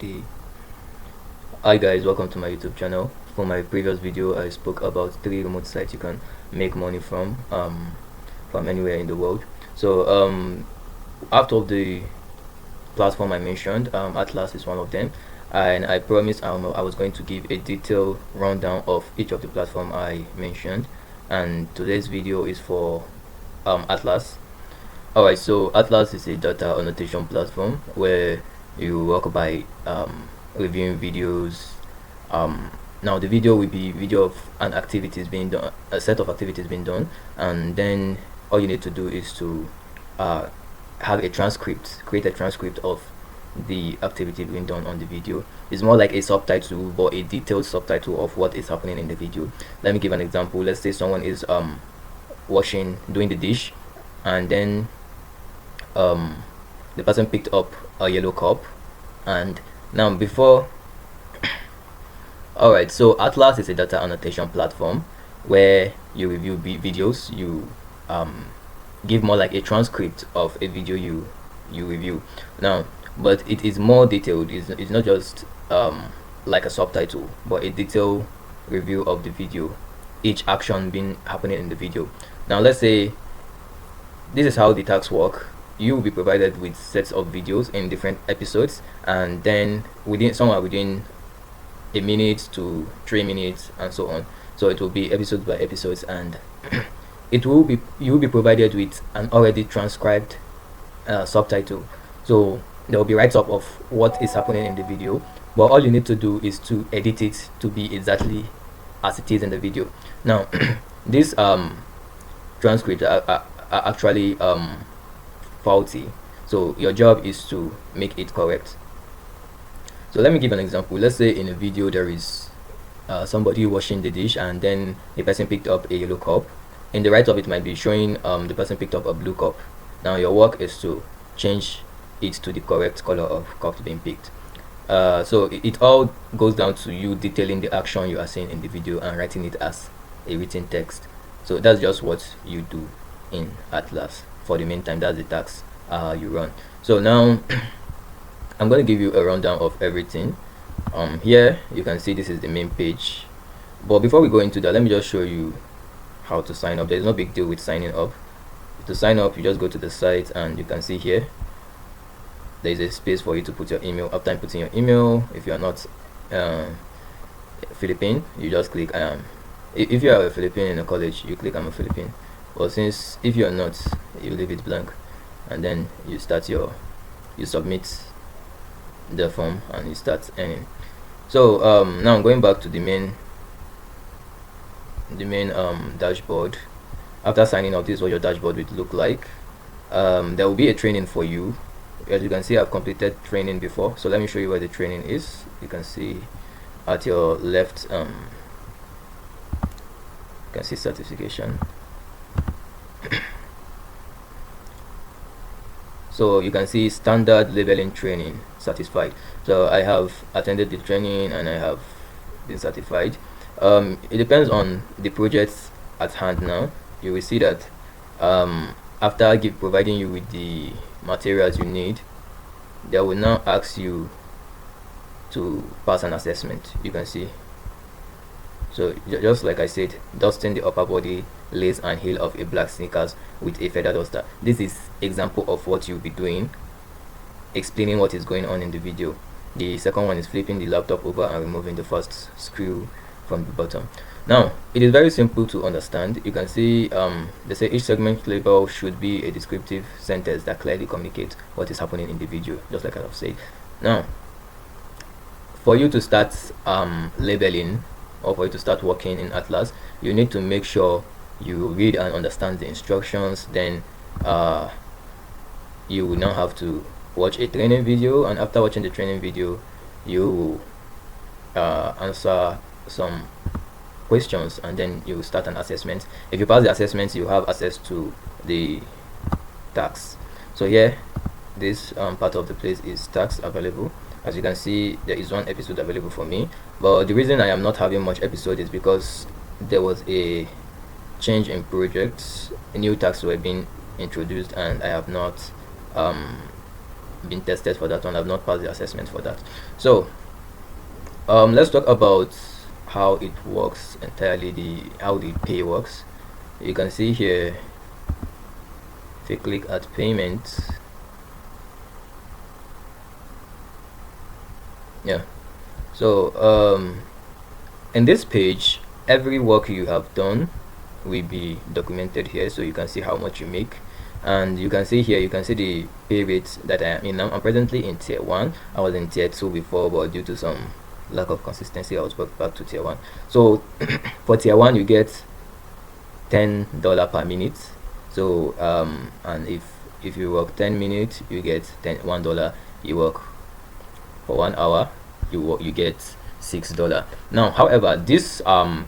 Hey. Hi guys, welcome to my YouTube channel. For my previous video I spoke about 3 remote sites you can make money from anywhere in the world. So out of the platform I mentioned, Atlas is one of them, and I promised I was going to give a detailed rundown of each of the platform I mentioned, and today's video is for Atlas. Alright, so Atlas is a data annotation platform where you work by reviewing videos. Now the video will be video of an activities being done, a set of activities being done, and then all you need to do is to have a transcript, create a transcript of the activity being done on the video. It's more like a subtitle, but a detailed subtitle of what is happening in the video. Let me give an example. Let's say someone is doing the dish, and then the person picked up a yellow cup, and now before alright, so Atlas is a data annotation platform where you review videos. You give more like a transcript of a video you review now, but it is more detailed. It's not just like a subtitle, but a detailed review of the video, each action being happening in the video. Now let's say this is how the tasks work. You will be provided with sets of videos in different episodes, and then somewhere within a minute to 3 minutes and so on. So it will be episodes by episodes, and you will be provided with an already transcribed subtitle. So there will be write-up of what is happening in the video, but all you need to do is to edit it to be exactly as it is in the video. Now this transcripts are actually faulty, so your job is to make it correct. So let me give an example. Let's say in a video there is somebody washing the dish, and then the person picked up a yellow cup. In the write-up it might be showing the person picked up a blue cup. Now your work is to change it to the correct color of cup being picked. So it all goes down to you detailing the action you are seeing in the video and writing it as a written text. So that's just what you do in Atlas. For the meantime, that's the task you run. So now I'm going to give you a rundown of everything. Here you can see this is the main page, but before we go into that, let me just show you how to sign up. There's no big deal with signing up. To sign up, you just go to the site, and you can see here there is a space for you to put your email. After putting your email, if you are not Philippine, you just click if you are a Philippine in a college, you click I'm a Philippine. But since if you are not, you leave it blank, and then you submit the form and you start earning. So now I'm going back to the main dashboard. After signing up, this is what your dashboard would look like. There will be a training for you. As you can see, I've completed training before, so let me show you where the training is. You can see at your left, you can see certification. So you can see standard labeling training satisfied. So I have attended the training and I have been certified. It depends on the projects at hand. Now you will see that after providing you with the materials you need, they will now ask you to pass an assessment. You can see, so just like I said, dusting the upper body, lace and heel of a black sneakers with a feather duster. This is example of what you'll be doing, explaining what is going on in the video. The second one is flipping the laptop over and removing the first screw from the bottom. Now it is very simple to understand. You can see they say each segment label should be a descriptive sentence that clearly communicates what is happening in the video, just like I've said. Now for you to start labeling, or for you to start working in Atlas, you need to make sure you read and understand the instructions. Then you will now have to watch a training video, and after watching the training video you answer some questions, and then you start an assessment. If you pass the assessment, you have access to the tasks. So here this part of the place is tasks available. As you can see, there is one episode available for me, but the reason I am not having much episode is because there was a change in projects. New tasks were being introduced, and I have not been tested for that one. I've not passed the assessment for that. So let's talk about how it works entirely, how the pay works. You can see here, if you click at payment, yeah, so in this page, every work you have done will be documented here, so you can see how much you make. And you can see here, you can see the pay rates that I am in now. I'm presently in tier 1. I was in tier 2 before, but due to some lack of consistency, I was brought back to tier 1. So for tier 1, you get $10 per minute. So and if you work 10 minutes, you get $1. You work for 1 hour, you get $6. Now, however, this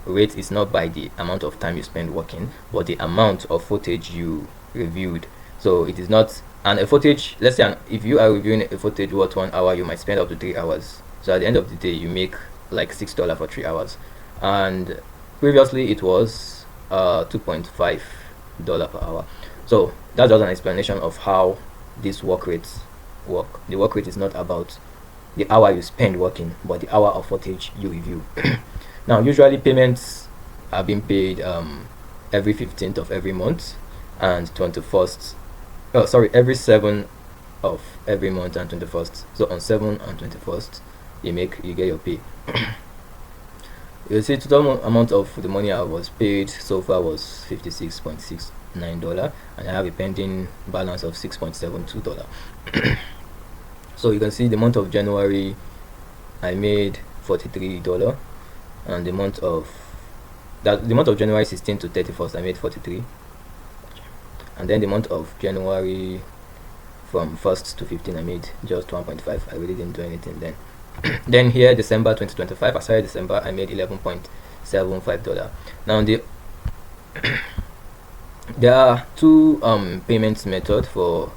rate is not by the amount of time you spend working, but the amount of footage you reviewed. So it is not a footage. Let's say if you are reviewing a footage worth 1 hour, you might spend up to 3 hours. So at the end of the day, you make like $6 for 3 hours. And previously it was $2.5 per hour. So that's just an explanation of how these work rates work. The work rate is not about the hour you spend working, but the hour of footage you review. Now, usually payments are being paid every 15th of every month and 21st. Oh, sorry, every 7th of every month and 21st. So on 7 and 21st, you get your pay. You'll see total amount of the money I was paid so far was $56.69, and I have a pending balance of $6.72. So you can see the month of January I made $43, and the month of January 16th to 31st I made 43, and then the month of January from 1st to 15th I made just 1.5. I really didn't do anything then. Then here December 2025, I started December, I made $11.75. Now there are two payments method for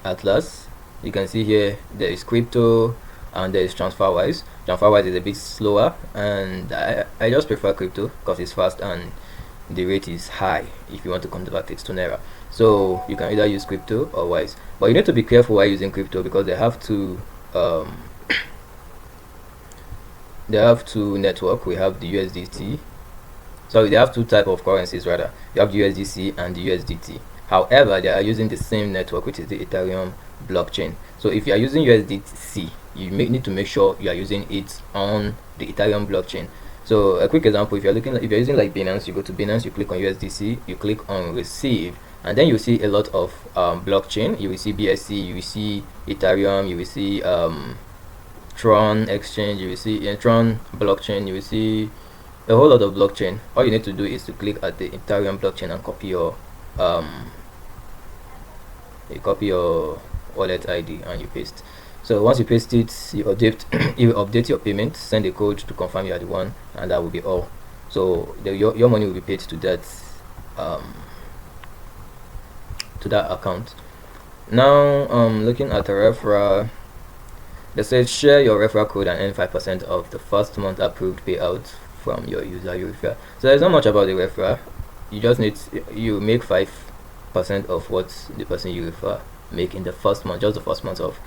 Atlas. You can see here there is crypto and there is TransferWise. TransferWise is a bit slower, and I just prefer crypto because it's fast and the rate is high if you want to convert it to Naira. So you can either use crypto or Wise, but you need to be careful while using crypto because they have two network. We have the USDT. Sorry, they have two type of currencies rather. You have the USDC and the USDT. However, they are using the same network, which is the Ethereum blockchain. So if you are using USDC, you need to make sure you are using it on the Ethereum blockchain. So a quick example, if you're using like Binance, you go to Binance, you click on USDC, you click on receive, and then you see a lot of blockchain. You will see BSC, you will see Ethereum, you will see Tron exchange, you will see Tron blockchain, you will see a whole lot of blockchain. All you need to do is to click at the Ethereum blockchain and copy your wallet ID and you paste. So once you paste it, you update your payment, send a code to confirm you are the one, and that will be all. So your money will be paid to that account. Now looking at a referral, they said share your referral code and earn 5% of the first month approved payout from your user you refer. So there's not much about the referral. You just you make 5% of what the person you refer make in the first month, just the first month of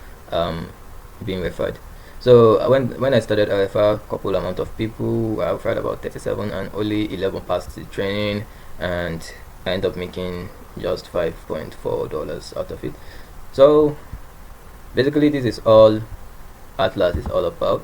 being referred. So when I started, I referred a couple amount of people. I referred about 37 and only 11 passed the training, and I end up making just $5.4 out of it. So basically this is all Atlas is all about.